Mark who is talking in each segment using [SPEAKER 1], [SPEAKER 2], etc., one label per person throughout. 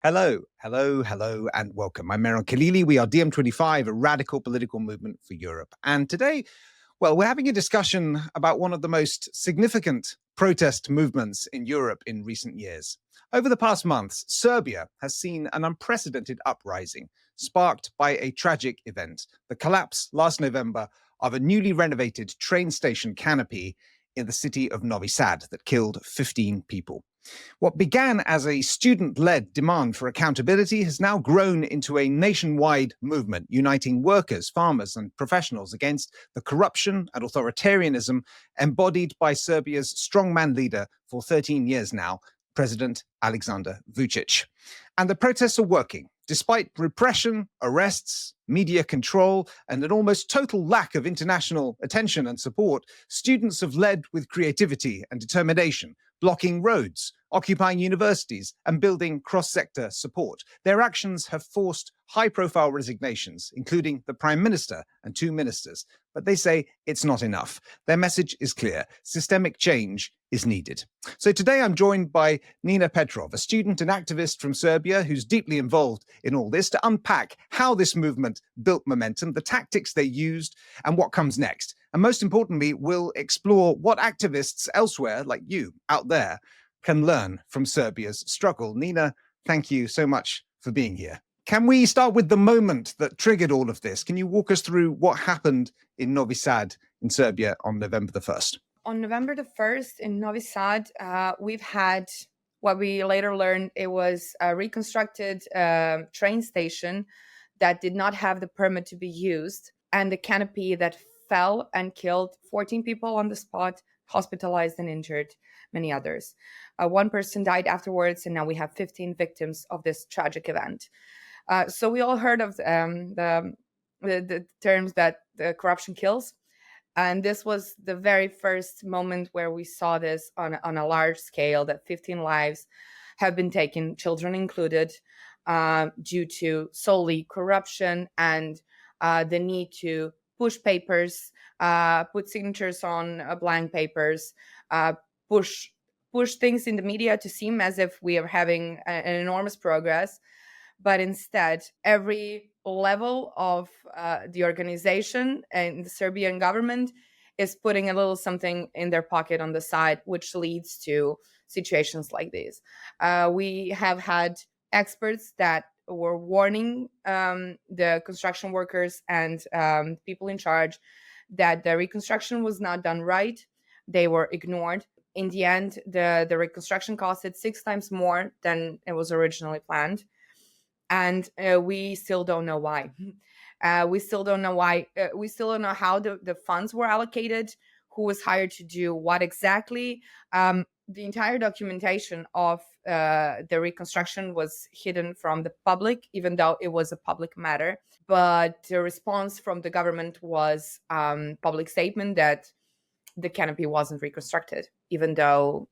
[SPEAKER 1] Hello, and welcome. I'm Meron Khalili. We are DiEM25, a radical political movement for Europe. And today, we're having a discussion about one of the most significant protest movements in Europe in recent years. Over the past months, Serbia has seen an unprecedented uprising sparked by a tragic event, the collapse last November of a newly renovated train station canopy in the city of Novi Sad that killed 15 people. What began as a student-led demand for accountability has now grown into a nationwide movement, uniting workers, farmers, and professionals against the corruption and authoritarianism embodied by Serbia's strongman leader for 13 years now, President Alexander Vučić. And the protests are working. Despite repression, arrests, media control, and an almost total lack of international attention and support, students have led with creativity and determination, blocking roads, occupying universities, and building cross-sector support. Their actions have forced high-profile resignations, including the Prime Minister and 2 ministers. But they say it's not enough. Their message is clear. Systemic change is needed. So today I'm joined by Nina Petrov, a student and activist from Serbia who's deeply involved in all this, to unpack how this movement built momentum, the tactics they used, and what comes next. And most importantly, we'll explore what activists elsewhere, like you out there, can learn from Serbia's struggle. Nina, thank you so much for being here. Can we start with the moment that triggered all of this? Can you walk us through what happened in Novi Sad in Serbia on November the 1st?
[SPEAKER 2] On November the 1st in Novi Sad, we've had what we later learned it was a reconstructed train station that did not have the permit to be used, and the canopy that fell and killed 14 people on the spot, hospitalized and injured many others. One person died afterwards, and now we have 15 victims of this tragic event. So we all heard of the terms that the corruption kills. And this was the very first moment where we saw this on a large scale, that 15 lives have been taken, children included, due to solely corruption and the need to push papers, put signatures on blank papers, push things in the media to seem as if we are having an enormous progress. But instead, every level of the organization and the Serbian government is putting a little something in their pocket on the side, which leads to situations like these. We have had experts that were warning the construction workers and people in charge that the reconstruction was not done right. They were ignored. In the end, the reconstruction costed 6 times more than it was originally planned. And we still don't know why. We still don't know why. We still don't know how the funds were allocated, who was hired to do what exactly. The entire documentation of the reconstruction was hidden from the public, even though it was a public matter. But the response from the government was public statement that the canopy wasn't reconstructed, even though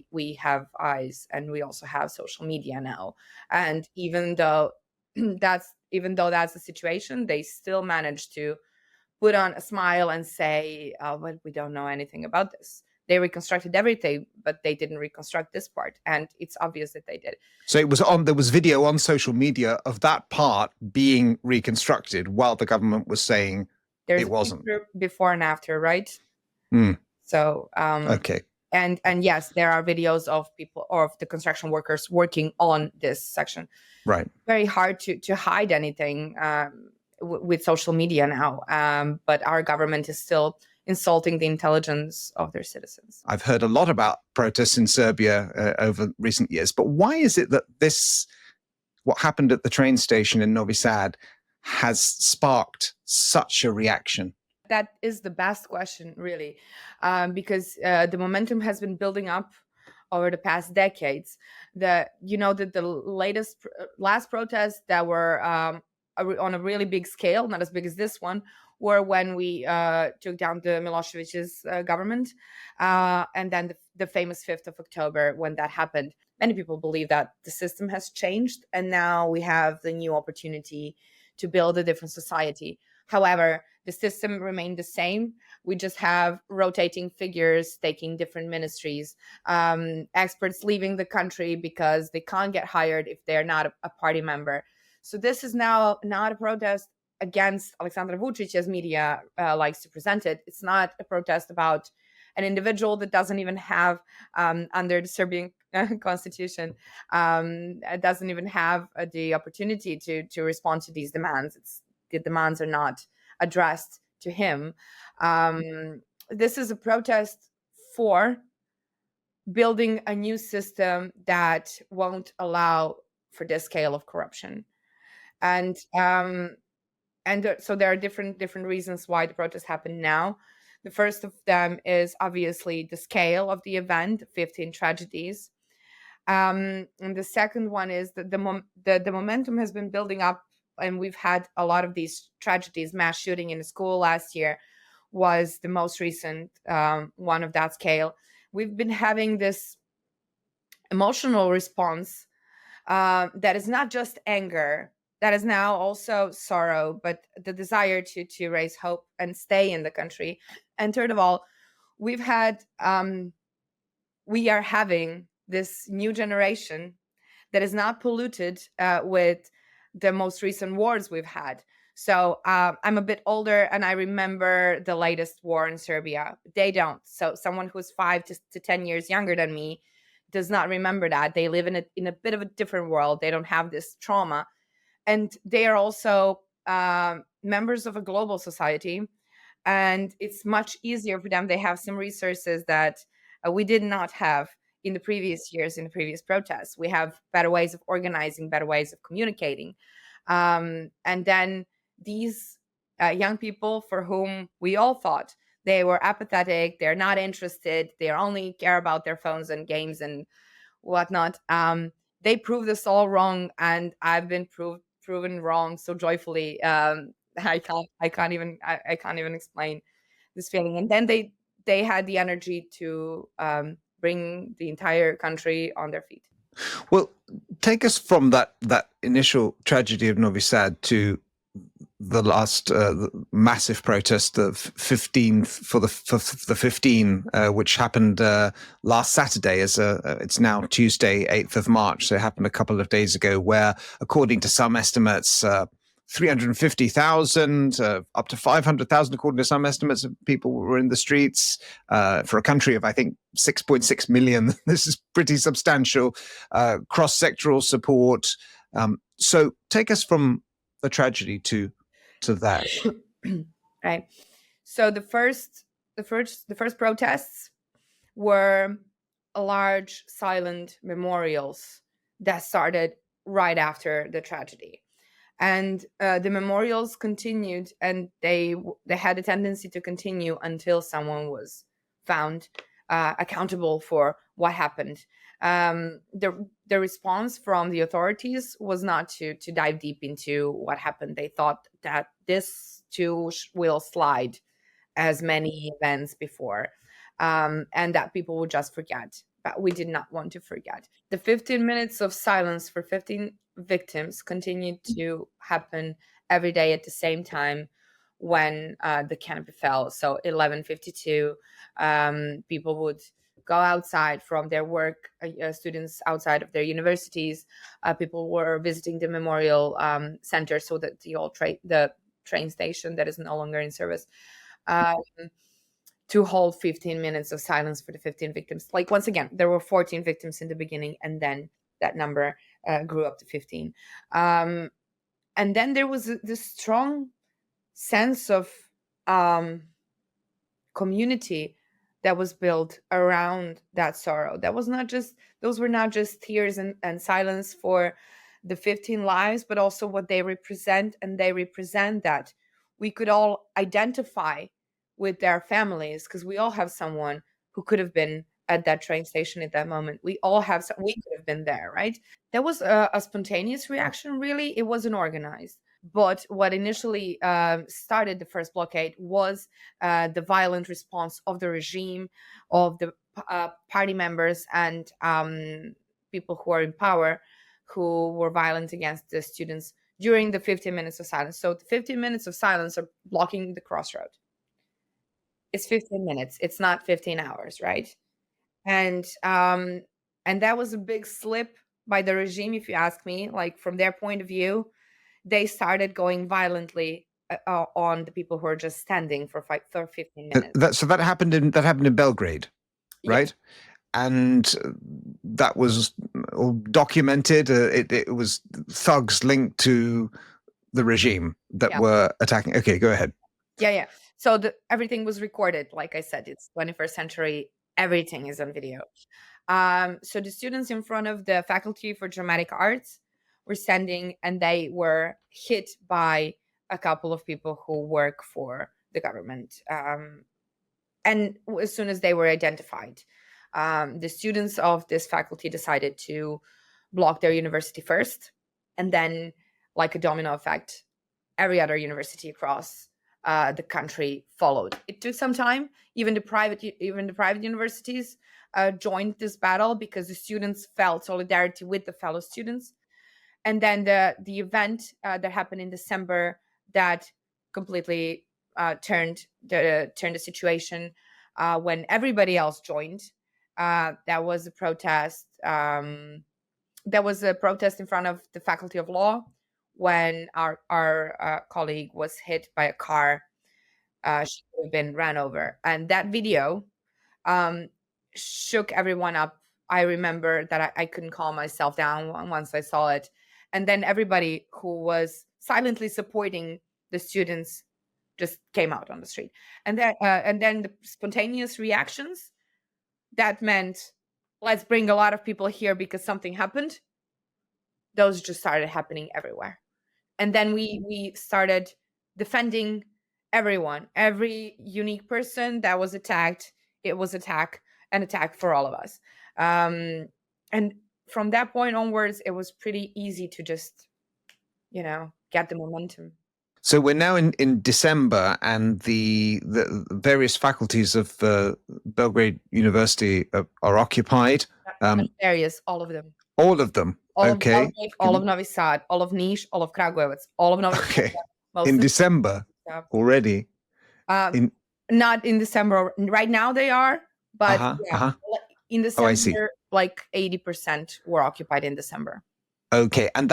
[SPEAKER 2] we have eyes and we also have social media now. And even though that's the situation, they still manage to put on a smile and say, but we don't know anything about this. They reconstructed everything, but they didn't reconstruct this part. And it's obvious that they did.
[SPEAKER 1] So there was video on social media of that part being reconstructed while the government was saying it wasn't.
[SPEAKER 2] Before and after, right? So,
[SPEAKER 1] okay.
[SPEAKER 2] And yes, there are videos of people or of the construction workers working on this section.
[SPEAKER 1] Right.
[SPEAKER 2] Very hard to hide anything with social media now. But our government is still insulting the intelligence of their citizens.
[SPEAKER 1] I've heard a lot about protests in Serbia over recent years, but why is it that what happened at the train station in Novi Sad has sparked such a reaction?
[SPEAKER 2] That is the best question, really, because the momentum has been building up over the past decades. The last protests that were on a really big scale, not as big as this one, were when we took down the Milosevic's government, and then the famous 5th of October when that happened. Many people believe that the system has changed, and now we have the new opportunity to build a different society. However, the system remained the same. We just have rotating figures taking different ministries, experts leaving the country because they can't get hired if they're not a party member. So this is now not a protest against Alexander Vucic, as media likes to present it. It's not a protest about an individual that doesn't even have, under the Serbian constitution, doesn't even have the opportunity to respond to these demands. The demands are not addressed to him. This is a protest for building a new system that won't allow for this scale of corruption. And so there are different reasons why the protests happen now. The first of them is obviously the scale of the event, 15 tragedies. And the second one is that the momentum has been building up, and we've had a lot of these tragedies. Mass shooting in a school last year was the most recent one of that scale. We've been having this emotional response that is not just anger, that is now also sorrow, but the desire to raise hope and stay in the country. And third of all, we are having this new generation that is not polluted with the most recent wars we've had. So I'm a bit older, and I remember the latest war in Serbia. They don't. So someone who's 5 to 10 years younger than me does not remember that. They live in a bit of a different world. They don't have this trauma. And they are also members of a global society. And it's much easier for them. They have some resources that we did not have in the previous years, in the previous protests. We have better ways of organizing, better ways of communicating. And then these young people, for whom we all thought they were apathetic, they're not interested, they only care about their phones and games and whatnot, they proved us all wrong, and I've been proven wrong so joyfully. I can't even explain this feeling. And then they had the energy to bring the entire country on their feet.
[SPEAKER 1] Well, take us from that initial tragedy of Novi Sad to the last massive protest of 15 for the 15, which happened last Saturday. It's now Tuesday, 8th of March. So it happened a couple of days ago, where, according to some estimates, 350,000, up to 500,000, according to some estimates, of people were in the streets for a country of, I think, 6.6 million. This is pretty substantial. Cross-sectoral support. So take us from the tragedy to that.
[SPEAKER 2] Right. So the first protests were large silent memorials that started right after the tragedy. And the memorials continued, and they had a tendency to continue until someone was found accountable for what happened. The response from the authorities was not to dive deep into what happened. They thought that this too will slide, as many events before, and that people would just forget. But we did not want to forget. The 15 minutes of silence for 15 victims continued to happen every day at the same time when the canopy fell. So 11:52, people would go outside from their work, students outside of their universities. People were visiting the memorial center, so that the train station that is no longer in service, to hold 15 minutes of silence for the 15 victims. Like, once again, there were 14 victims in the beginning, and then that number grew up to 15. And then there was this strong sense of community that was built around that sorrow. Those were not just tears and silence for the 15 lives, but also what they represent. And they represent that we could all identify with their families, because we all have someone who could have been at that train station at that moment. We could have been there, right? That was a spontaneous reaction, really. It wasn't organized. But what initially started the first blockade was the violent response of the regime, of the party members and people who are in power, who were violent against the students during the 15 minutes of silence. So the 15 minutes of silence are blocking the crossroad. It's 15 minutes. It's not 15 hours, right? And that was a big slip by the regime, if you ask me. Like, from their point of view, they started going violently on the people who are just standing for 15 minutes.
[SPEAKER 1] That happened in Belgrade,
[SPEAKER 2] Yeah.
[SPEAKER 1] right? And that was all documented. It was thugs linked to the regime that
[SPEAKER 2] Yeah.
[SPEAKER 1] were attacking. Okay, go ahead.
[SPEAKER 2] Yeah. So everything was recorded. Like I said, it's 21st century. Everything is on video. So the students in front of the Faculty for Dramatic Arts were standing, and they were hit by a couple of people who work for the government. And as soon as they were identified, the students of this faculty decided to block their university first, and then, like a domino effect, every other university across the country followed. It took some time. Even the private universities joined this battle, because the students felt solidarity with the fellow students. And then the event that happened in December, that completely turned the situation when everybody else joined. That was a protest. There was a protest in front of the Faculty of Law when our colleague was hit by a car. She could have been ran over, and that video shook everyone up. I remember that I couldn't calm myself down once I saw it. And then everybody who was silently supporting the students just came out on the street. And then the spontaneous reactions, that meant, let's bring a lot of people here because something happened. Those just started happening everywhere. And then we started defending everyone, every unique person that was attacked. It was an attack for all of us. And from that point onwards, it was pretty easy to just, get the momentum.
[SPEAKER 1] So we're now in December, and the various faculties of Belgrade University are occupied.
[SPEAKER 2] Areas, all of them.
[SPEAKER 1] All of them.
[SPEAKER 2] All
[SPEAKER 1] Okay.
[SPEAKER 2] of Belgrade, all of Novi Sad, all of Niš, all of Kragujevac, all of Novi Sad.
[SPEAKER 1] Okay. In December already.
[SPEAKER 2] Not in December. Right now they are, but in December,
[SPEAKER 1] I see.
[SPEAKER 2] Like 80% were occupied in December.
[SPEAKER 1] Okay, and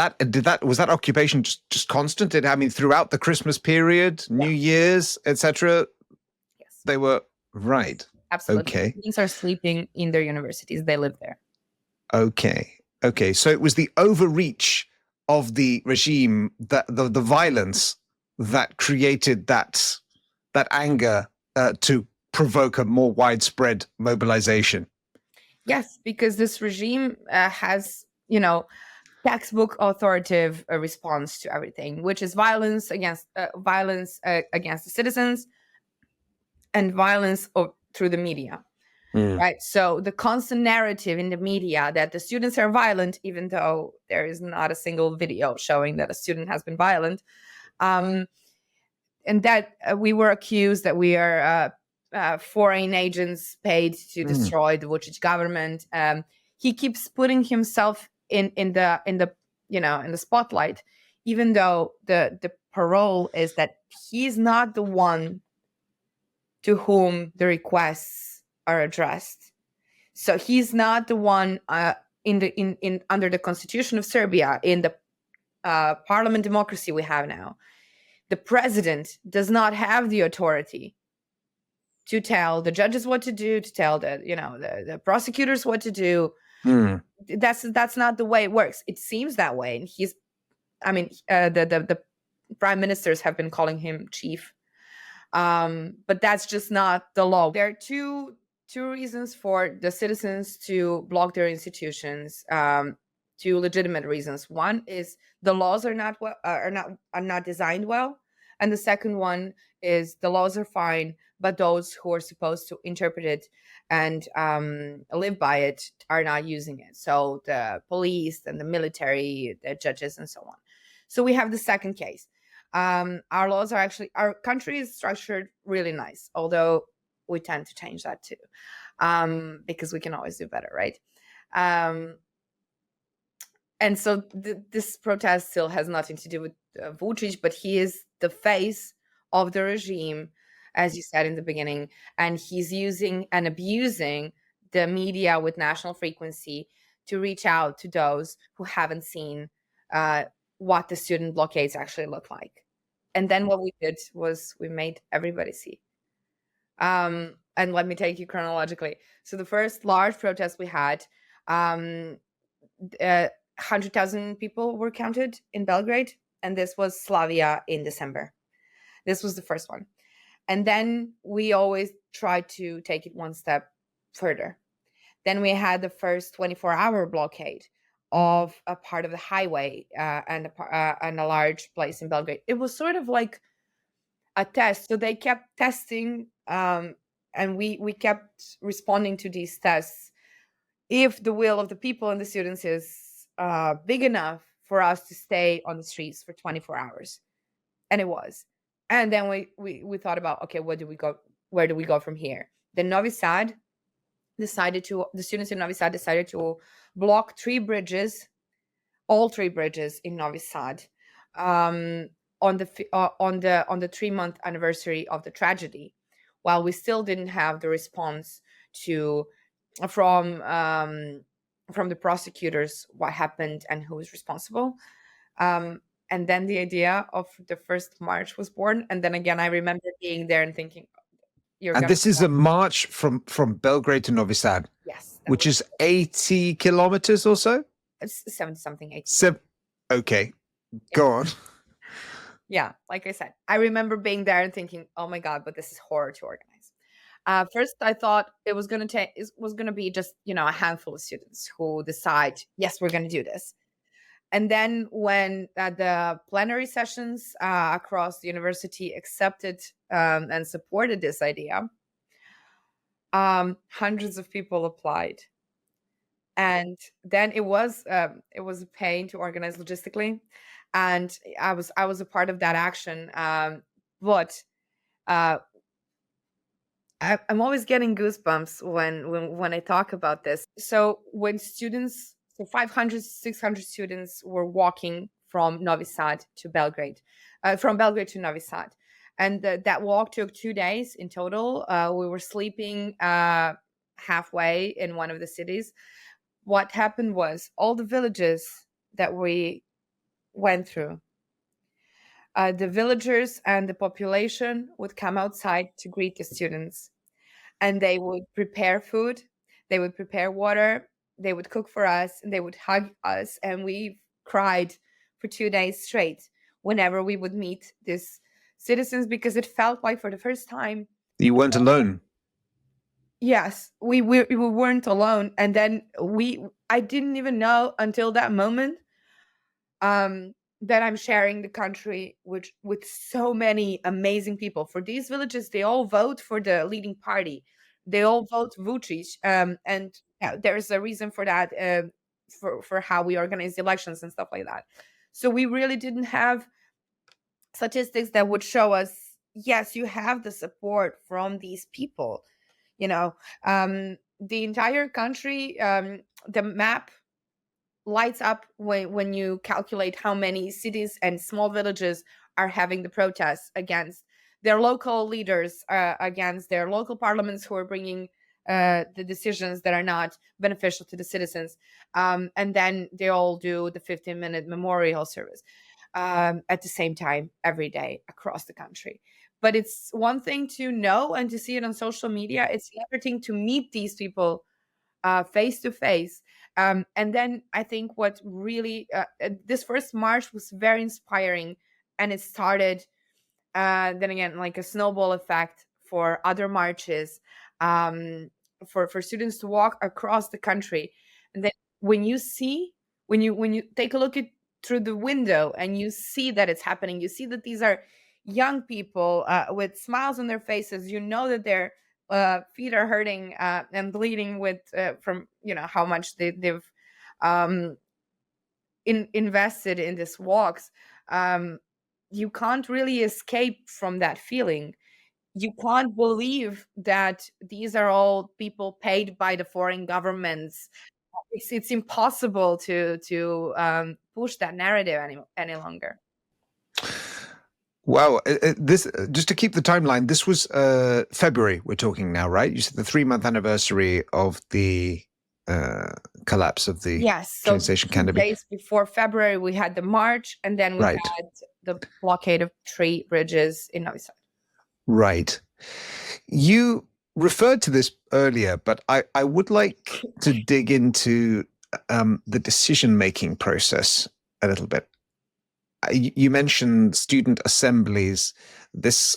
[SPEAKER 1] was that occupation just constant? Throughout the Christmas period, New Year's, etc.
[SPEAKER 2] Yes,
[SPEAKER 1] they were right.
[SPEAKER 2] Absolutely.
[SPEAKER 1] Okay,
[SPEAKER 2] students are sleeping in their universities; they live there.
[SPEAKER 1] Okay. So it was the overreach of the regime, that the violence that created that anger to provoke a more widespread mobilization.
[SPEAKER 2] Yes, because this regime has, textbook authoritative response to everything, which is violence against the citizens, and violence through the media. Right. So the constant narrative in the media that the students are violent, even though there is not a single video showing that a student has been violent, and that we were accused that we are foreign agents paid to destroy the Vučić government. He keeps putting himself in the spotlight, even though the parole is that he's not the one to whom the requests are addressed. So he's not the one in under the Constitution of Serbia, in the parliament democracy we have now. The president does not have the authority to tell the judges what to do, to tell the prosecutors what to do. That's not the way it works. It seems that way, and the prime ministers have been calling him chief, but that's just not the law. There are two reasons for the citizens to block their institutions. Two legitimate reasons. One is the laws are not designed well, and the second one is the laws are fine, but those who are supposed to interpret it and live by it are not using it. So the police and the military, the judges, and so on. So we have the second case. Our laws are our country is structured really nice, although we tend to change that too, because we can always do better, right? And so this protest still has nothing to do with Vucic, but he is the face of the regime, as you said in the beginning, and he's using and abusing the media with national frequency to reach out to those who haven't seen uh, what the student blockades actually look like. And then what we did was we made everybody see. And let me take you chronologically. So the first large protest we had, um, 100,000 people were counted in Belgrade, and this was Slavia in December. This was the first one. And then we always tried to take it one step further. Then we had the first 24-hour blockade of a part of the highway and a large place in Belgrade. It was sort of like a test. So they kept testing, and we kept responding to these tests. If the will of the people and the students is big enough for us to stay on the streets for 24 hours, and it was. And then we thought about, okay, where do we go from here? Then Novi Sad the students in Novi Sad decided to block all three bridges in Novi Sad, on the 3-month anniversary of the tragedy, while we still didn't have the response from the prosecutors what happened and who was responsible. And then the idea of the first march was born. And then again, I remember being there and thinking,
[SPEAKER 1] and this is a march from Belgrade to Novi Sad.
[SPEAKER 2] Yes.
[SPEAKER 1] Which is 80 kilometers or so?
[SPEAKER 2] It's 70 something, 80.
[SPEAKER 1] Okay. Go on.
[SPEAKER 2] Yeah, like I said, I remember being there and thinking, oh my God, but this is horror to organize. First, I thought it was going to be just, a handful of students who decide, yes, we're going to do this. And then when the plenary sessions across the university accepted and supported this idea, hundreds of people applied. And then it was a pain to organize logistically. And I was a part of that action. But I'm always getting goosebumps when I talk about this. So when students, 500, 600 students were walking from Novi Sad to Belgrade, from Belgrade to Novi Sad. And that walk took 2 days in total. We were sleeping halfway in one of the cities. What happened was all the villages that we went through, the villagers and the population would come outside to greet the students, and they would prepare food, they would prepare water, they would cook for us, and they would hug us, and we cried for 2 days straight whenever we would meet these citizens, because it felt like for the first time
[SPEAKER 1] you weren't alone.
[SPEAKER 2] Yes, we weren't alone. And then I didn't even know until that moment that I'm sharing the country with so many amazing people. For these villages, they all vote for the leading party. They all vote Vucic, and there's a reason for that, for how we organize the elections and stuff like that. So we really didn't have statistics that would show us, yes, you have the support from these people. The entire country, the map lights up when you calculate how many cities and small villages are having the protests against their local leaders, against their local parliaments who are bringing the decisions that are not beneficial to the citizens. And then they all do the 15-minute memorial service at the same time every day across the country. But it's one thing to know and to see it on social media. It's another thing to meet these people face to face. And then I think what really, this first march was very inspiring, and it started, then again, like a snowball effect for other marches, for students to walk across the country. And then when you take a look through the window and you see that it's happening, you see that these are young people with smiles on their faces, that their feet are hurting and bleeding from how much they've invested in these walks. You can't really escape from that feeling. You can't believe that these are all people paid by the foreign governments it's impossible to push that narrative any longer.
[SPEAKER 1] Wow, this just to keep the timeline. This was February. We're talking now, right? You said the 3-month anniversary of the collapse of the
[SPEAKER 2] Yes, so
[SPEAKER 1] train station
[SPEAKER 2] 2
[SPEAKER 1] Canterbury.
[SPEAKER 2] days before February, we had the march, and then we
[SPEAKER 1] Right.
[SPEAKER 2] had the blockade of 3 bridges in Novi Sad.
[SPEAKER 1] Right. You referred to this earlier, but I would like to dig into the decision-making process a little bit. You mentioned student assemblies, this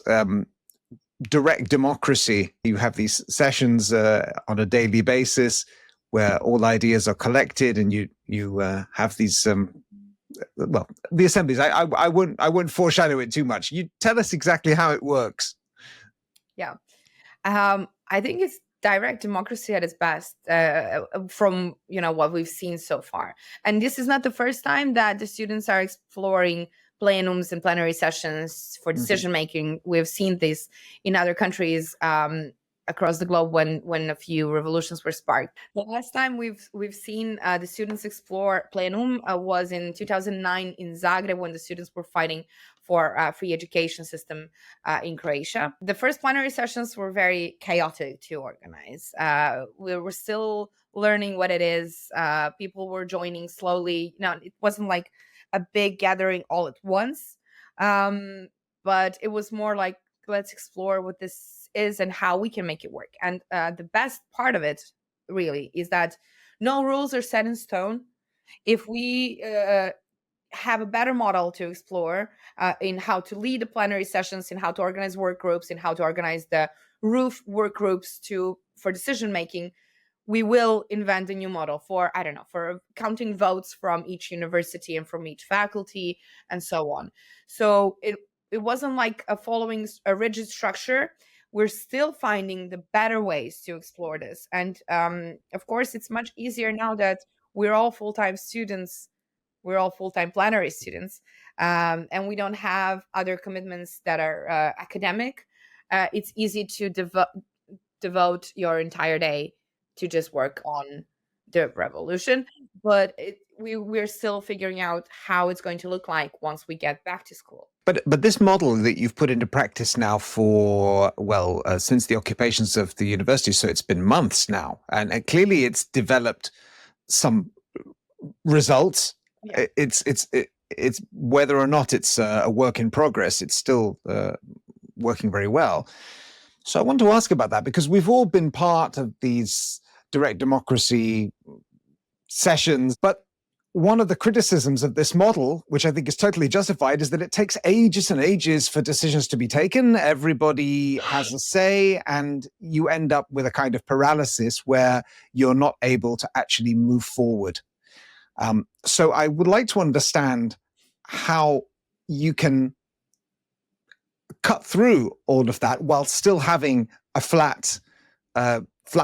[SPEAKER 1] direct democracy. You have these sessions on a daily basis where all ideas are collected, and you have these well, the assemblies. I won't foreshadow it too much. You tell us exactly how it works.
[SPEAKER 2] Yeah, I think it's direct democracy at its best, from what we've seen so far. And this is not the first time that the students are exploring plenums and plenary sessions for decision making. We've seen this in other countries across the globe when a few revolutions were sparked. The last time we've seen the students explore plenum was in 2009 in Zagreb, when the students were fighting for a free education system in Croatia. The first plenary sessions were very chaotic to organize. We were still learning what it is. People were joining slowly. It wasn't like a big gathering all at once, but it was more like, let's explore what this is and how we can make it work. And the best part of it really is that no rules are set in stone. If we have a better model to explore in how to lead the plenary sessions, in how to organize work groups, in how to organize the roof work groups for decision making, we will invent a new model for, I don't know, for counting votes from each university and from each faculty and so on. So it wasn't like following a rigid structure. We're still finding the better ways to explore this. And of course, it's much easier now that we're all full-time students. We're all full-time plenary students, and we don't have other commitments that are academic. It's easy to devote your entire day to just work on the revolution, but we're still figuring out how it's going to look like once we get back to school.
[SPEAKER 1] But this model that you've put into practice now for, since the occupations of the university, so it's been months now, and clearly it's developed some results. Yeah. It's whether or not it's a work in progress, it's still working very well. So I want to ask about that, because we've all been part of these direct democracy sessions, but one of the criticisms of this model, which I think is totally justified, is that it takes ages and ages for decisions to be taken. Everybody has a say, and you end up with a kind of paralysis where you're not able to actually move forward. So I would like to understand how you can cut through all of that while still having a flat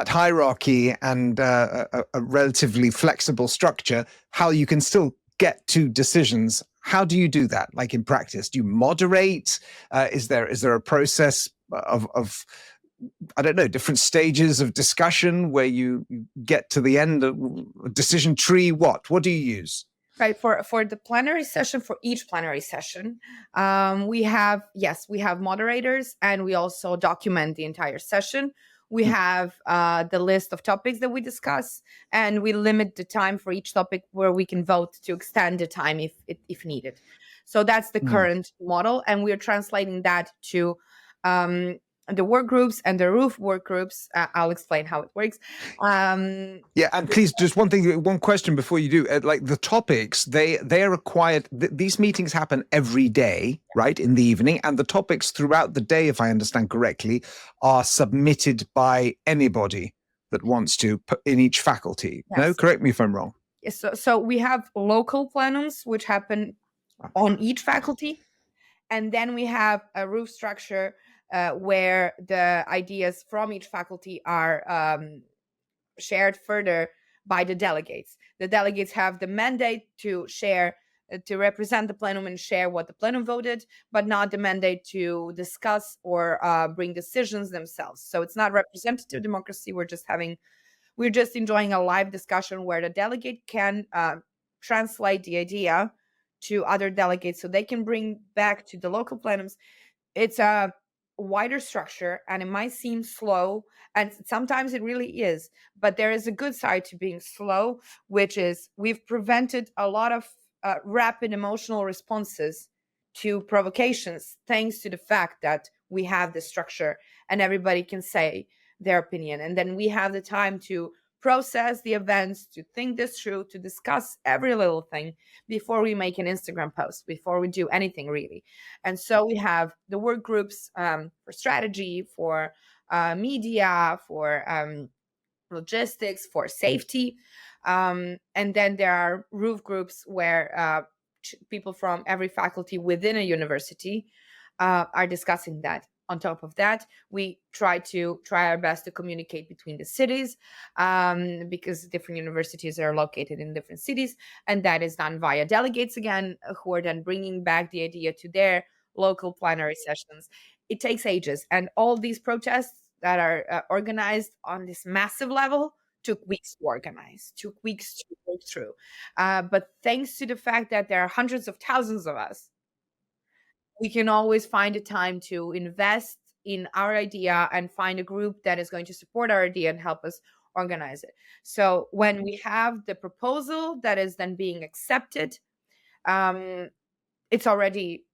[SPEAKER 1] hierarchy and a relatively flexible structure, how you can still get to decisions. How do you do that, like in practice? Do you moderate? Is there a process of I don't know, different stages of discussion where you get to the end of a decision tree? What do you use?
[SPEAKER 2] Right, for the plenary session, for each plenary session, we have moderators, and we also document the entire session. We have the list of topics that we discuss, and we limit the time for each topic where we can vote to extend the time if needed. So that's the current model, and we're translating that to the work groups and the roof work groups. I'll explain how it works.
[SPEAKER 1] Yeah, and please, just one question before you do. Like the topics, they are required. These meetings happen every day, right, in the evening, and the topics throughout the day, if I understand correctly, are submitted by anybody that wants to in each faculty. Yes. No, correct me if I'm wrong.
[SPEAKER 2] Yes, so we have local plenums which happen on each faculty, and then we have a roof structure where the ideas from each faculty are shared further by the delegates. The delegates have the mandate to share, to represent the plenum and share what the plenum voted, but not the mandate to discuss or bring decisions themselves. So it's not representative democracy. We're just having We're just enjoying a live discussion where the delegate can translate the idea to other delegates so they can bring back to the local plenums. It's a wider structure and it might seem slow, and sometimes it really is, but there is a good side to being slow, which is we've prevented a lot of rapid emotional responses to provocations thanks to the fact that we have the structure and everybody can say their opinion, and then we have the time to process the events, to think this through, to discuss every little thing before we make an Instagram post, before we do anything really. And so we have the work groups for strategy, for media, for logistics, for safety. And then there are roof groups where people from every faculty within a university are discussing that. On top of that, we try our best to communicate between the cities, because different universities are located in different cities, and that is done via delegates again, who are then bringing back the idea to their local plenary sessions. It takes ages, and all these protests that are organized on this massive level took weeks to organize, took weeks to work through. But thanks to the fact that there are hundreds of thousands of us, we can always find a time to invest in our idea and find a group that is going to support our idea and help us organize it. So when we have the proposal that is then being accepted, it's already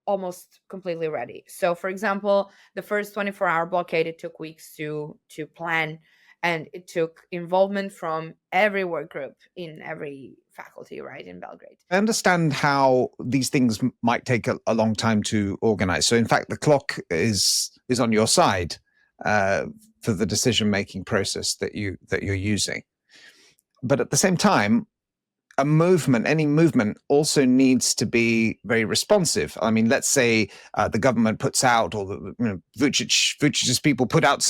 [SPEAKER 2] almost completely ready. So for example, the first 24-hour blockade, it took weeks to plan, and it took involvement from every work group in every faculty, right, in Belgrade.
[SPEAKER 1] I understand how these things might take a long time to organize. So in fact, the clock is on your side for the decision-making process that you're using. But at the same time, any movement also needs to be very responsive. I mean, let's say the government puts out, or Vucic's people put out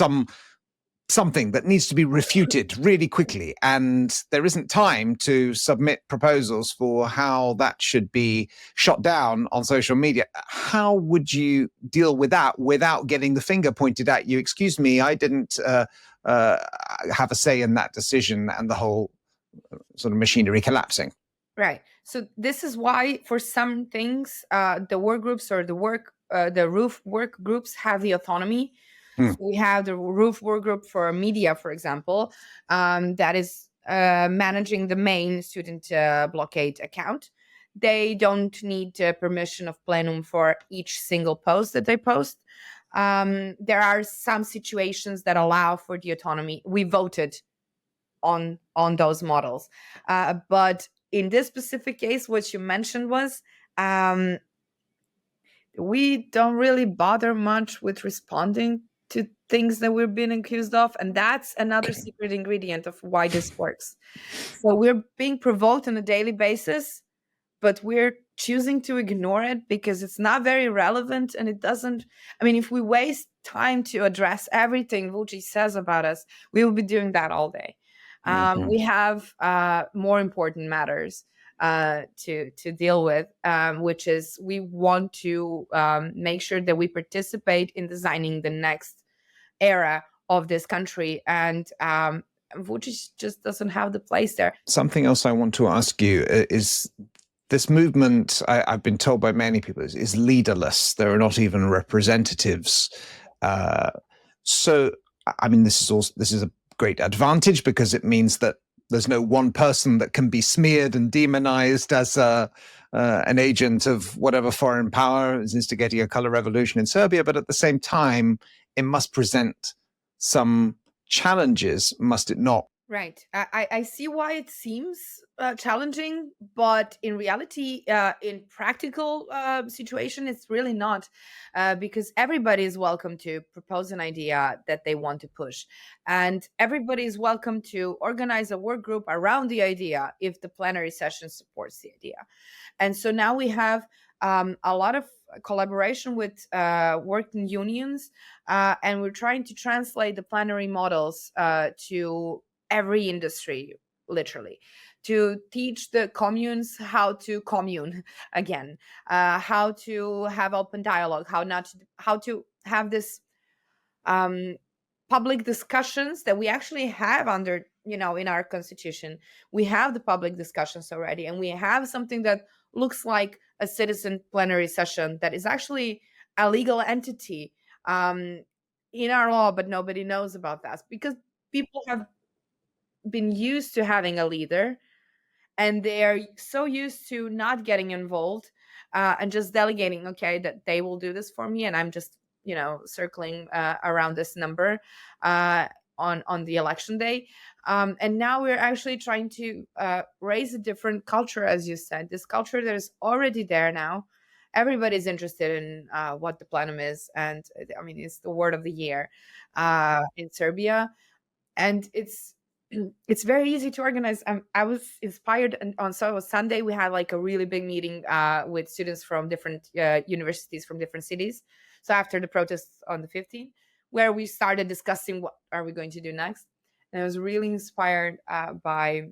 [SPEAKER 1] something that needs to be refuted really quickly, and there isn't time to submit proposals for how that should be shot down on social media. How would you deal with that without getting the finger pointed at you? Excuse me, I didn't have a say in that decision, and the whole sort of machinery collapsing.
[SPEAKER 2] Right. So this is why for some things, the work groups or the roof work groups have the autonomy. So we have the roof work group for media, for example, that is managing the main student blockade account. They don't need permission of plenum for each single post that they post. There are some situations that allow for the autonomy. We voted on those models, but in this specific case, what you mentioned was we don't really bother much with responding to things that we're being accused of, and that's another secret ingredient of why this works. So we're being provoked on a daily basis, but we're choosing to ignore it because it's not very relevant, and it doesn't. I mean, if we waste time to address everything Vucic says about us, we will be doing that all day. We have more important matters to deal with, which is we want to make sure that we participate in designing the next era of this country, and Vucic just doesn't have the place there.
[SPEAKER 1] Something else I want to ask you is, this movement, I've been told by many people, is leaderless. There are not even representatives. So, I mean, this is a great advantage because it means that there's no one person that can be smeared and demonized as an agent of whatever foreign power is instigating a color revolution in Serbia. But at the same time, it must present some challenges, must it not?
[SPEAKER 2] Right. I see why it seems challenging, but in reality, in practical situation, it's really not, because everybody is welcome to propose an idea that they want to push, and everybody is welcome to organize a work group around the idea if the plenary session supports the idea. And so now we have a lot of collaboration with working unions, and we're trying to translate the plenary models to every industry, literally, to teach the communes how to commune again, how to have open dialogue, how to have this public discussions that we actually have under, in our constitution. We have the public discussions already, and we have something that looks like a citizen plenary session that is actually a legal entity in our law, but nobody knows about that because people have been used to having a leader, and they are so used to not getting involved and just delegating, okay, that they will do this for me, and I'm just circling around this number on the election day. And now we're actually trying to raise a different culture, as you said, this culture that is already there now. Everybody's interested in what the plenum is, and I mean, it's the word of the year in Serbia, and it's very easy to organize. I was inspired on Sunday. We had like a really big meeting with students from different universities from different cities. So after the protests on the 15th, where we started discussing what are we going to do next, and I was really inspired by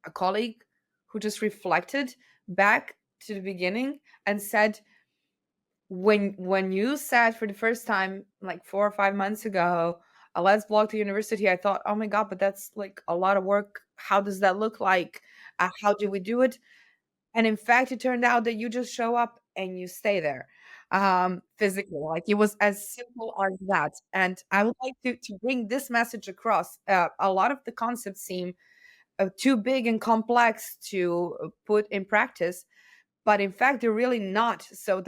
[SPEAKER 2] a colleague who just reflected back to the beginning and said, when you said for the first time like 4 or 5 months ago, let's block the university, I thought, oh my god, but that's like a lot of work. How does that look like? How do we do it? And in fact, it turned out that you just show up and you stay there physically. Like, it was as simple as that. And I would like to bring this message across. A lot of the concepts seem too big and complex to put in practice, but in fact they're really not. So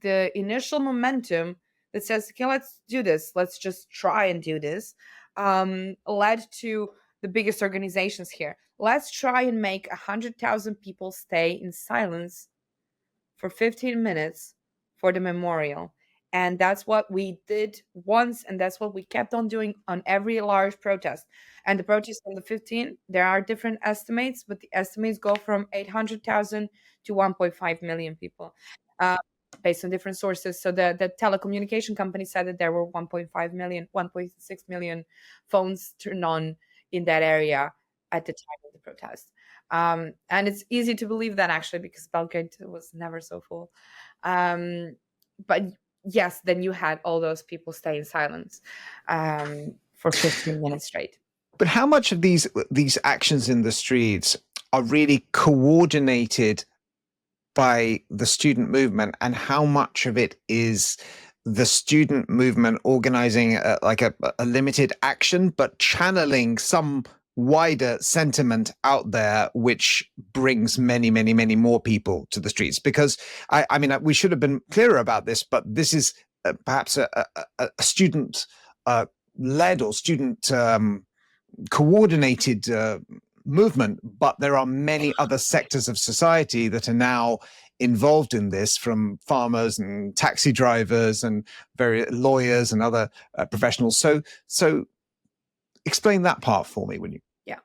[SPEAKER 2] the initial momentum that says, okay, let's do this, let's just try and do this, led to the biggest organizations here. Let's try and make 100,000 people stay in silence for 15 minutes for the memorial. And that's what we did once, and that's what we kept on doing on every large protest. And the protest on the 15th, there are different estimates, but the estimates go from 800,000 to 1.5 million people, uh, based on different sources. So the telecommunication company said that there were 1.5 million, 1.6 million phones turned on in that area at the time of the protest. And it's easy to believe that, actually, because Belgrade was never so full. But yes, then you had all those people stay in silence for 15 minutes straight.
[SPEAKER 1] But how much of these actions in the streets are really coordinated by the student movement, and how much of it is the student movement organizing like a limited action, but channeling some wider sentiment out there, which brings many, many, many more people to the streets? Because I mean, we should have been clearer about this, but this is perhaps a student led or student coordinated movement, but there are many other sectors of society that are now involved in this, from farmers and taxi drivers and various lawyers and other professionals. So explain that part for me, will you?
[SPEAKER 2] Yeah.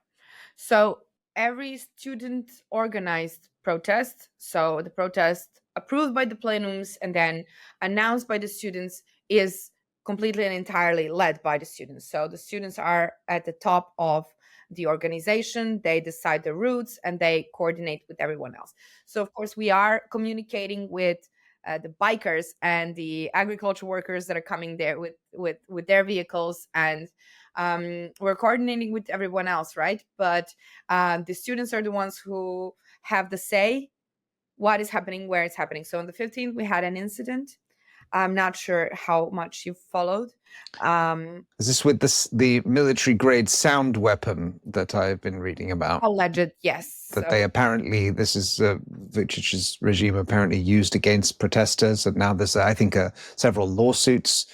[SPEAKER 2] So every student organized protest, so the protest approved by the plenums and then announced by the students, is completely and entirely led by the students. So the students are at the top of the organization. They decide the routes and they coordinate with everyone else. So of course we are communicating with the bikers and the agriculture workers that are coming there with their vehicles, and we're coordinating with everyone else, right? But the students are the ones who have the say what is happening, where it's happening. So on the 15th we had an incident. I'm not sure how much you followed.
[SPEAKER 1] Is this with the military grade sound weapon that I've been reading about?
[SPEAKER 2] Alleged, yes.
[SPEAKER 1] That they apparently, this is Vucic's regime apparently used against protesters, and now there's I think several lawsuits.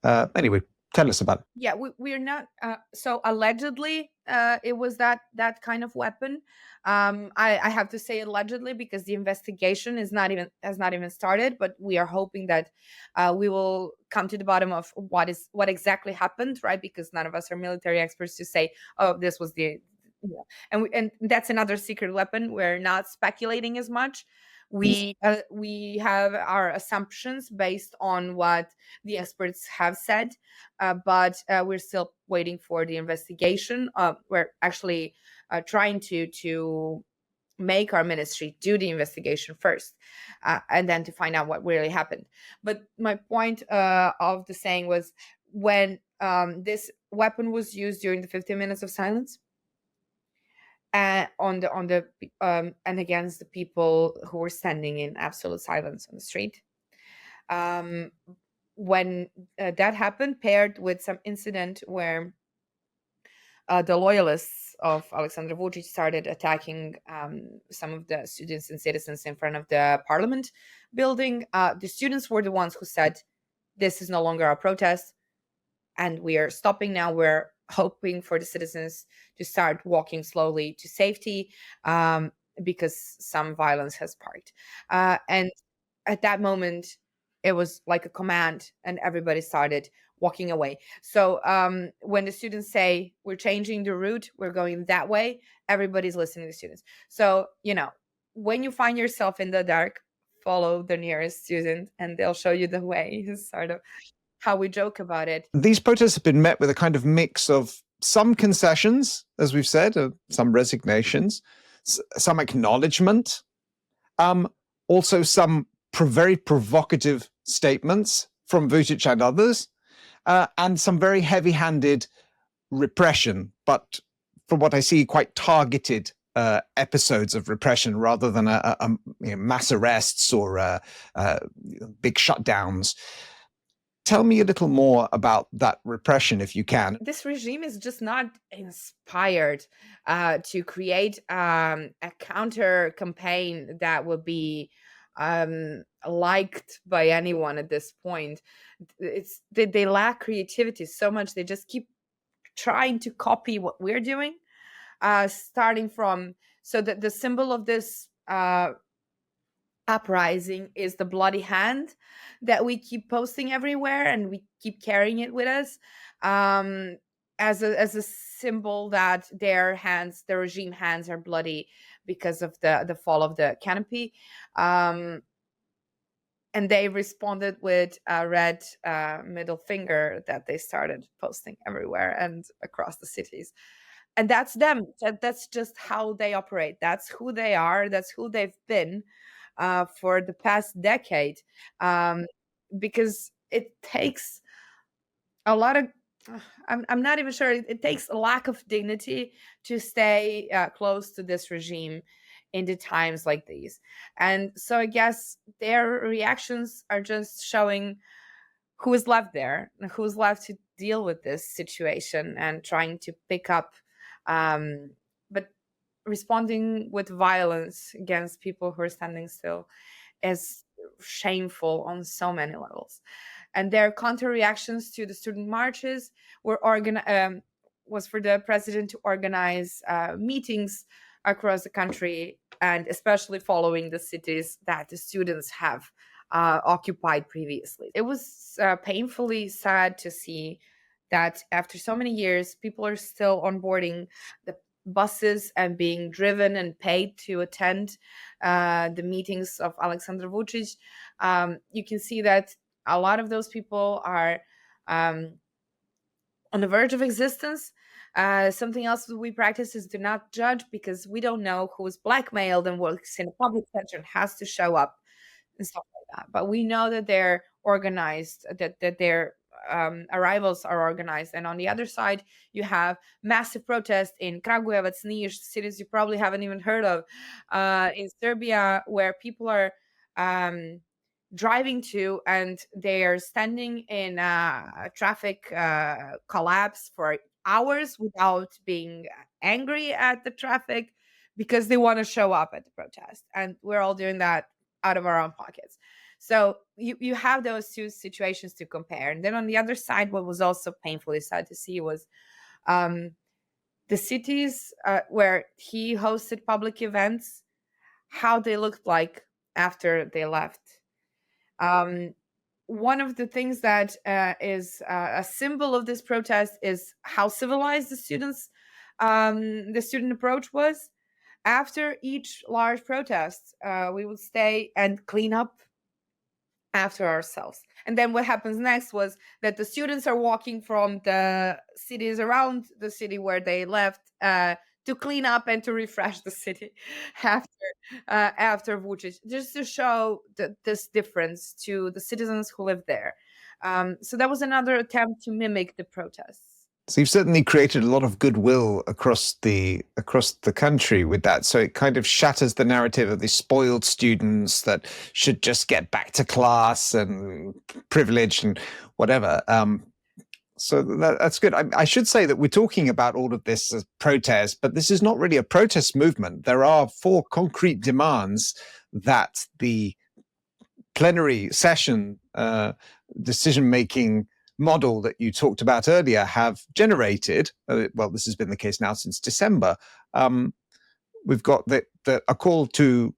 [SPEAKER 1] Anyway, tell us about it.
[SPEAKER 2] Yeah, we're not. So allegedly, it was that kind of weapon. I have to say allegedly because the investigation has not even started. But we are hoping that we will come to the bottom of what exactly happened, right? Because none of us are military experts to say, oh, this was the. Yeah. And that's another secret weapon. We're not speculating as much. We have our assumptions based on what the experts have said, but we're still waiting for the investigation. We're actually trying to make our ministry do the investigation first, and then to find out what really happened. But my point of the saying was, when this weapon was used during the 15 minutes of silence, and against the people who were standing in absolute silence on the street. Um, when that happened, paired with some incident where the loyalists of Alexander Vucic started attacking some of the students and citizens in front of the parliament building. The students were the ones who said, "This is no longer a protest, and we are stopping now. We're hoping for the citizens to start walking slowly to safety, because some violence has sparked." And at that moment, it was like a command, and everybody started walking away. So when the students say, "We're changing the route, we're going that way," everybody's listening to the students. So, when you find yourself in the dark, follow the nearest student and they'll show you the way, is sort of how we joke about it.
[SPEAKER 1] These protests have been met with a kind of mix of some concessions, as we've said, some resignations, some acknowledgement, also some very provocative statements from Vucic and others, and some very heavy-handed repression, but from what I see, quite targeted episodes of repression rather than mass arrests or big shutdowns. Tell me a little more about that repression, if you can.
[SPEAKER 2] This regime is just not inspired to create a counter campaign that will be liked by anyone at this point. They lack creativity so much. They just keep trying to copy what we're doing, starting from, so that the symbol of this uprising is the bloody hand that we keep posting everywhere, and we keep carrying it with us, as a symbol that the regime hands are bloody because of the fall of the canopy. And they responded with a red middle finger that they started posting everywhere and across the cities. And that's them. That's just how they operate. That's who they are. That's who they've been for the past decade. Because it takes a lot of, I'm not even sure, it takes a lack of dignity to stay close to this regime in the times like these. And so I guess their reactions are just showing who is left there and who's left to deal with this situation and trying to pick up, but responding with violence against people who are standing still is shameful on so many levels. And their counter reactions to the student marches was for the president to organize meetings across the country, and especially following the cities that the students have occupied previously. It was painfully sad to see that after so many years, people are still onboarding the buses and being driven and paid to attend the meetings of Alexander Vucic. You can see that a lot of those people are on the verge of existence. Something else that we practice is do not judge, because we don't know who is blackmailed and works in a public sector and has to show up and stuff like that. But we know that they're organized, that their arrivals are organized. And on the other side, you have massive protests in Kragujevac, Niš, cities you probably haven't even heard of, in Serbia, where people are driving to, and they are standing in a traffic collapse for hours without being angry at the traffic, because they want to show up at the protest. And we're all doing that out of our own pockets. So you have those two situations to compare. And then on the other side, what was also painfully sad to see was the cities where he hosted public events, how they looked like after they left. One of the things that is a symbol of this protest is how civilized the student approach was. After each large protest, we would stay and clean up after ourselves. And then what happens next was that the students are walking from the cities around the city where they left to clean up and to refresh the city after Vucic, just to show this difference to the citizens who live there. So that was another attempt to mimic the protests.
[SPEAKER 1] So you've certainly created a lot of goodwill across the country with that. So it kind of shatters the narrative of the spoiled students that should just get back to class and privilege and whatever. So that's good. I should say that we're talking about all of this as protest, but this is not really a protest movement. There are 4 concrete demands that the plenary session decision-making model that you talked about earlier have generated. Well, this has been the case now since December. We've got a call to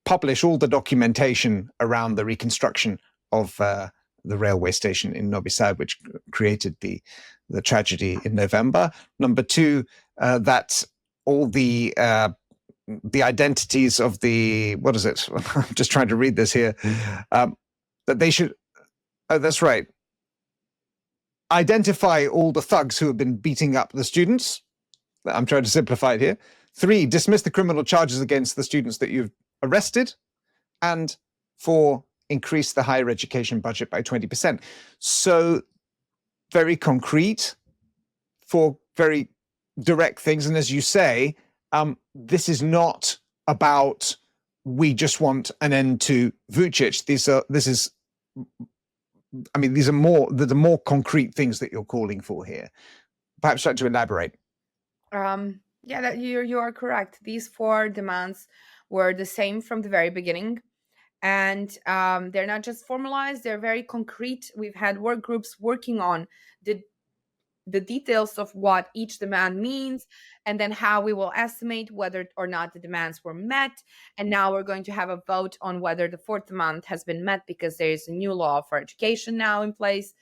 [SPEAKER 1] publish all the documentation around the reconstruction of the railway station in Novi Sad, which created the tragedy in November. Number 2, that all the identities of what is it? I'm just trying to read this here. That they should, oh, that's right. Identify all the thugs who have been beating up the students. I'm trying to simplify it here. 3, dismiss the criminal charges against the students that you've arrested. And 4, increase the higher education budget by 20%. So very concrete, 4 very direct things. And as you say, this is not about we just want an end to Vucic. These are more concrete things that you're calling for here. Perhaps try to elaborate.
[SPEAKER 2] Yeah, that you are correct. These 4 demands were the same from the very beginning. And they're not just formalized, they're very concrete. We've had work groups working on the details of what each demand means, and then how we will estimate whether or not the demands were met. And now we're going to have a vote on whether the 4th demand has been met, because there is a new law for education now in place.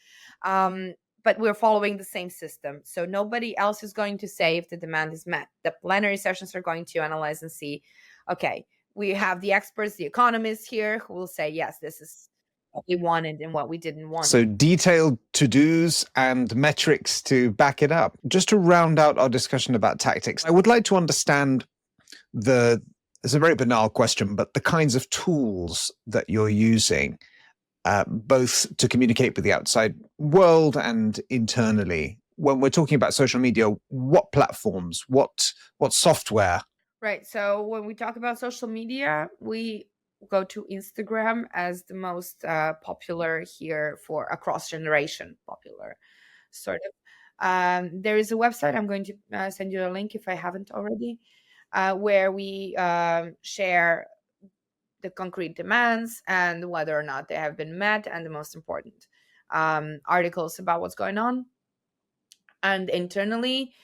[SPEAKER 2] But we're following the same system. So nobody else is going to say if the demand is met. The plenary sessions are going to analyze and see, okay, we have the experts, the economists here who will say, yes, this is what we wanted and what we didn't want.
[SPEAKER 1] So detailed to-dos and metrics to back it up. Just to round out our discussion about tactics, I would like to understand it's a very banal question, but the kinds of tools that you're using, both to communicate with the outside world and internally. When we're talking about social media, what platforms, what software?
[SPEAKER 2] Right. So when we talk about social media, we go to Instagram as the most popular here for across generation popular, sort of. There is a website. I'm going to send you a link if I haven't already, where we share the concrete demands and whether or not they have been met, and the most important articles about what's going on. And internally,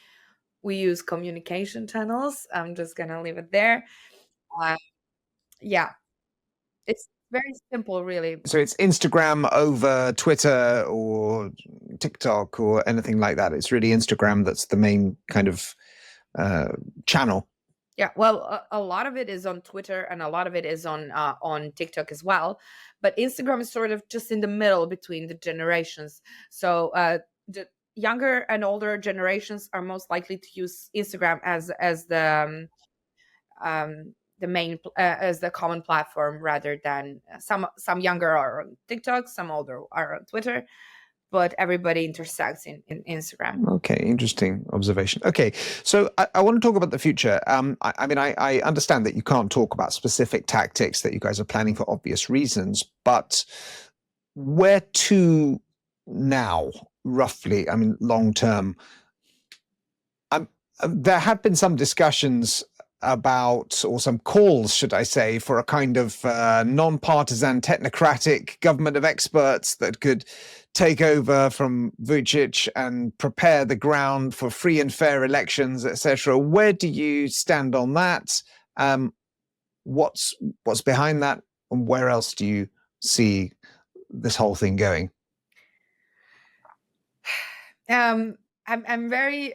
[SPEAKER 2] we use communication channels. I'm just gonna leave it there. Yeah, it's very simple, really.
[SPEAKER 1] So it's Instagram over Twitter or TikTok or anything like that. It's really Instagram that's the main kind of channel.
[SPEAKER 2] Yeah, well, a lot of it is on Twitter and a lot of it is on TikTok as well. But Instagram is sort of just in the middle between the generations. So the younger and older generations are most likely to use Instagram as the main as the common platform, rather than some younger are on TikTok, some older are on Twitter, but everybody intersects in Instagram.
[SPEAKER 1] Okay, interesting observation. Okay, so I want to talk about the future. I understand that you can't talk about specific tactics that you guys are planning for obvious reasons, but where to now, roughly? I mean, long term. There have been some discussions about, or some calls, should I say, for a kind of non-partisan technocratic government of experts that could take over from Vucic and prepare the ground for free and fair elections, etc. Where do you stand on that? What's behind that, and where else do you see this whole thing going?
[SPEAKER 2] I'm very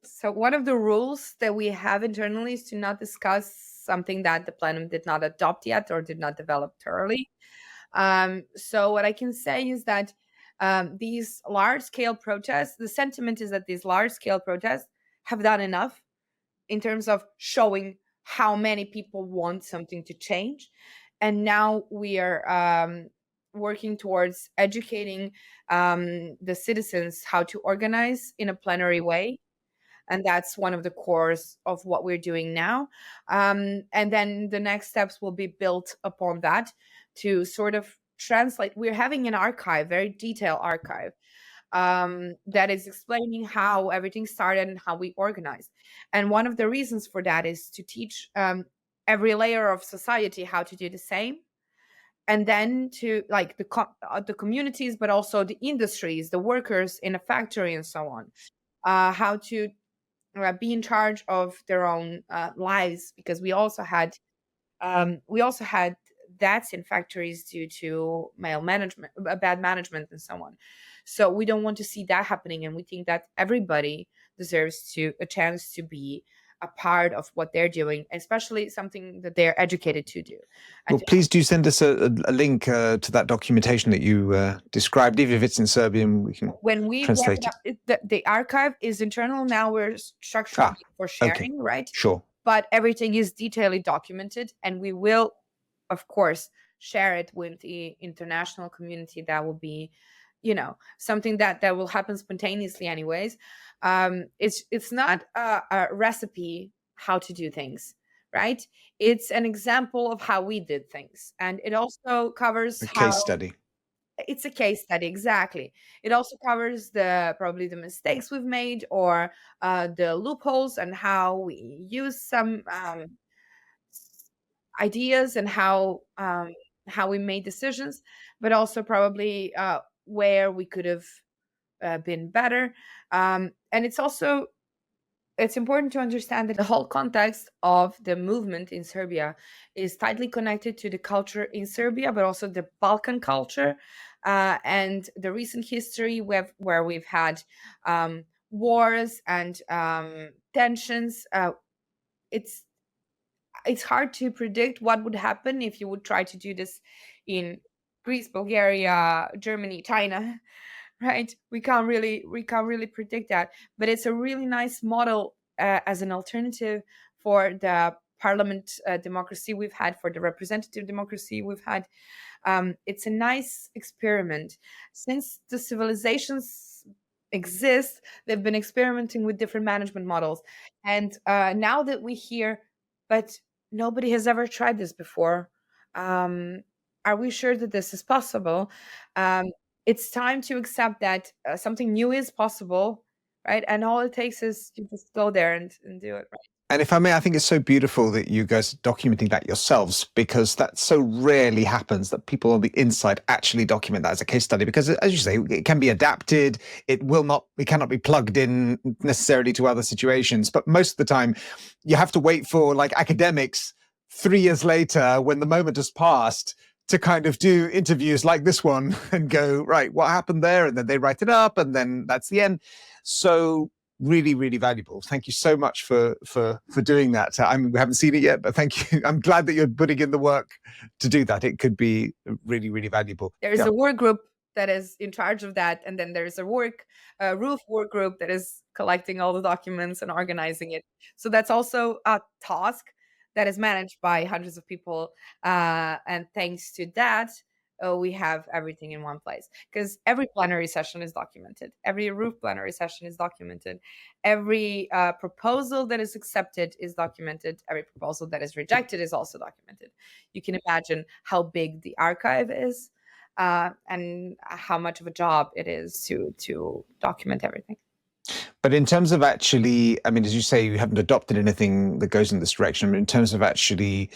[SPEAKER 2] so one of the rules that we have internally is to not discuss something that the plenum did not adopt yet or did not develop thoroughly. So what I can say is that these large-scale protests, the sentiment is that these large-scale protests have done enough in terms of showing how many people want something to change. And now we are working towards educating the citizens how to organize in a plenary way, and that's one of the cores of what we're doing now. And then the next steps will be built upon that to sort of translate. We're having an archive, very detailed archive, that is explaining how everything started and how we organized. And one of the reasons for that is to teach every layer of society how to do the same, and then to like the communities, but also the industries, the workers in a factory, and so on, how to be in charge of their own lives, because we also had deaths in factories due to male management, bad management, and so on. So we don't want to see that happening, and we think that everybody deserves to a chance to be a part of what they're doing, especially something that they're educated to do. And
[SPEAKER 1] Well, please do send us a link to that documentation that you described, even if it's in Serbian, we can
[SPEAKER 2] when we wrap
[SPEAKER 1] translate
[SPEAKER 2] it up, the archive is internal now. We're structuring it for
[SPEAKER 1] Okay,
[SPEAKER 2] sharing, right?
[SPEAKER 1] sure.
[SPEAKER 2] But everything is detailedly documented, and we will, of course, share it with the international community. That will be, something that will happen spontaneously anyways. It's not a recipe how to do things, right? It's an example of how we did things, and it also covers
[SPEAKER 1] A
[SPEAKER 2] how
[SPEAKER 1] case study.
[SPEAKER 2] it's a case study. Exactly. It also covers probably the mistakes we've made, or the loopholes, and how we use some ideas, and how we made decisions, but also probably where we could have been better. And it's important to understand that the whole context of the movement in Serbia is tightly connected to the culture in Serbia, but also the Balkan culture, and the recent history where we've had wars and tensions. It's it's hard to predict what would happen if you would try to do this in Greece, Bulgaria, Germany, China, right? We can't really predict that, but it's a really nice model as an alternative for the parliament democracy we've had, for the representative democracy we've had. It's a nice experiment. Since the civilizations exist, they've been experimenting with different management models, and now that we hear, but nobody has ever tried this before. Um, are we sure that this is possible? Um, it's time to accept that something new is possible, right? And all it takes is to just go there and do it, right?
[SPEAKER 1] And if I may, I think it's so beautiful that you guys are documenting that yourselves, because that so rarely happens, that people on the inside actually document that as a case study. Because as you say, it can be adapted. It cannot be plugged in necessarily to other situations. But most of the time, you have to wait for, like, academics 3 years later, when the moment has passed, to kind of do interviews like this one and go, right, what happened there? And then they write it up, and then that's the end. So really, really valuable. Thank you so much for doing that. I mean, we haven't seen it yet, but thank you. I'm glad that you're putting in the work to do that. It could be really, really valuable.
[SPEAKER 2] There's a work group that is in charge of that, and then there's a roof work group that is collecting all the documents and organizing it. So that's also a task that is managed by hundreds of people, and thanks to that, we have everything in one place, because every plenary session is documented, every roof plenary session is documented, every proposal that is accepted is documented, every proposal that is rejected is also documented. You can imagine how big the archive is, and how much of a job it is to document everything.
[SPEAKER 1] But in terms of actually, I mean, as you say, you haven't adopted anything that goes in this direction. In terms of actually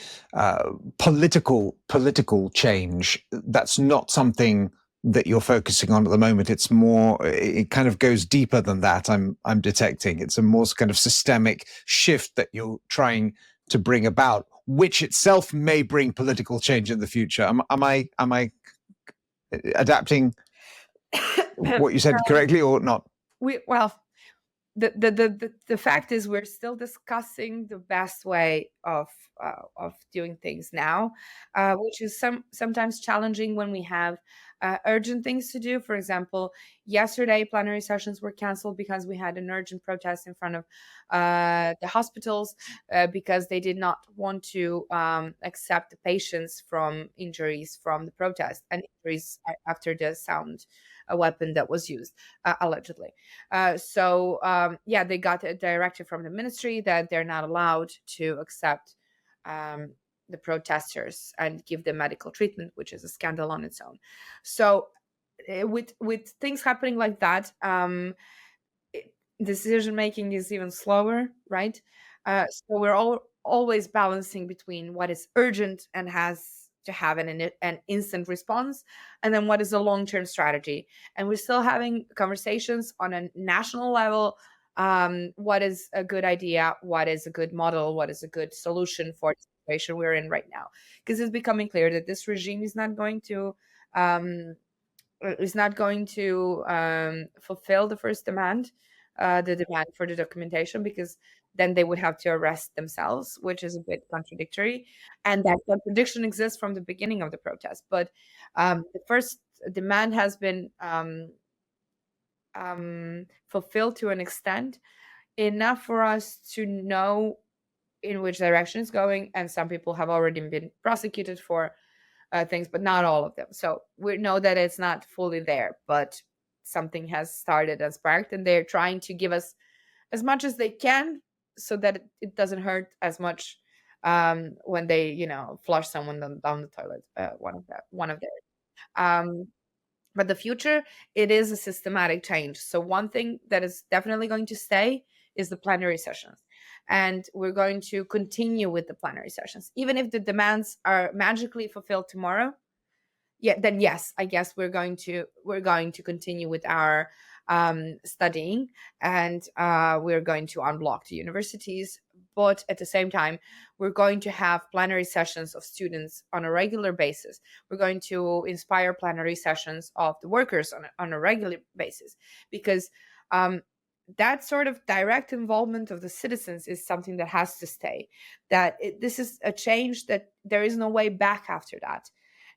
[SPEAKER 1] political change, that's not something that you're focusing on at the moment. It's more, it kind of goes deeper than that. I'm detecting it's a more kind of systemic shift that you're trying to bring about, which itself may bring political change in the future. Am I adapting what you said correctly or not?
[SPEAKER 2] Well, the fact is, we're still discussing the best way of doing things now, which is sometimes challenging when we have urgent things to do. For example, yesterday plenary sessions were canceled because we had an urgent protest in front of the hospitals because they did not want to accept the patients from injuries from the protest and injuries after the sound a weapon that was used allegedly. Yeah, they got a directive from the ministry that they're not allowed to accept the protesters and give them medical treatment, which is a scandal on its own. So with things happening like that, decision making is even slower, right? So we're always balancing between what is urgent and has to have an instant response, and then what is a long-term strategy. And we're still having conversations on a national level. What is a good idea? What is a good model? What is a good solution for the situation we're in right now? Because it's becoming clear that this regime is not going to um, fulfill the first demand, the demand for the documentation, because then they would have to arrest themselves, which is a bit contradictory. And that contradiction exists from the beginning of the protest. But the first demand has been fulfilled to an extent, enough for us to know in which direction it's going. And some people have already been prosecuted for things, but not all of them. So we know that it's not fully there, but something has started and sparked, and they're trying to give us as much as they can so that it doesn't hurt as much when they, flush someone down the toilet. One of their. Um, but the future, it is a systematic change. So one thing that is definitely going to stay is the plenary sessions. And we're going to continue with the plenary sessions. Even if the demands are magically fulfilled tomorrow, then yes, I guess we're going to continue with our studying, and we're going to unblock the universities. But at the same time, we're going to have plenary sessions of students on a regular basis. We're going to inspire plenary sessions of the workers on a regular basis, because that sort of direct involvement of the citizens is something that has to stay. This is a change that there is no way back after that.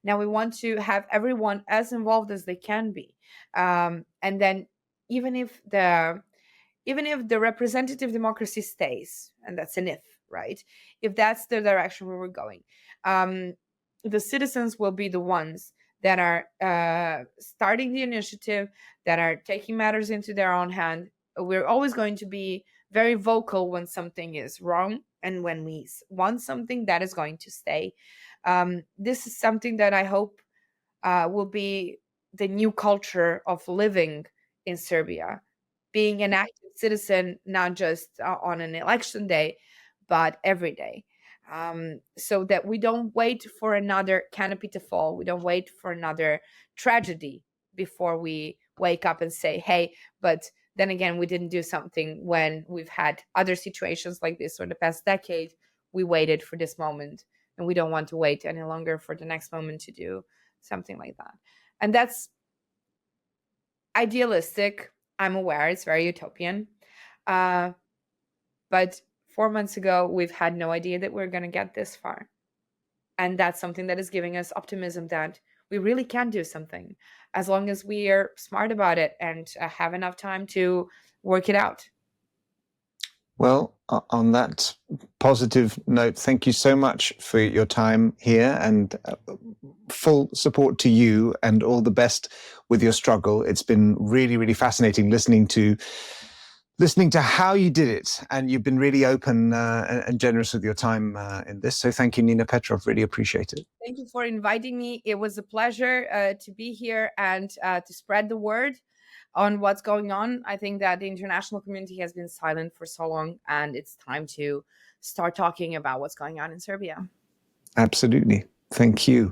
[SPEAKER 2] Now we want to have everyone as involved as they can be, and then even if the representative democracy stays, and that's an if, right? If that's the direction where we're going, the citizens will be the ones that are starting the initiative, that are taking matters into their own hand. We're always going to be very vocal when something is wrong, and when we want something, that is going to stay. This is something that I hope will be the new culture of living in Serbia, being an active citizen, not just on an election day, but every day. So that we don't wait for another canopy to fall. We don't wait for another tragedy before we wake up and say, hey, but then again, we didn't do something when we've had other situations like this for the past decade. We waited for this moment, and we don't want to wait any longer for the next moment to do something like that. And that's idealistic. I'm aware it's very utopian. But 4 months ago, we've had no idea that we're going to get this far. And that's something that is giving us optimism that we really can do something, as long as we are smart about it and have enough time to work it out.
[SPEAKER 1] Well, on that positive note, thank you so much for your time here, and full support to you, and all the best with your struggle. It's been really, really fascinating listening to how you did it, and you've been really open and generous with your time in this. So thank you, Nina Petrov. Really appreciate it.
[SPEAKER 2] Thank you for inviting me. It was a pleasure to be here and to spread the word on what's going on. I think that the international community has been silent for so long, and it's time to start talking about what's going on in Serbia.
[SPEAKER 1] Absolutely. Thank you.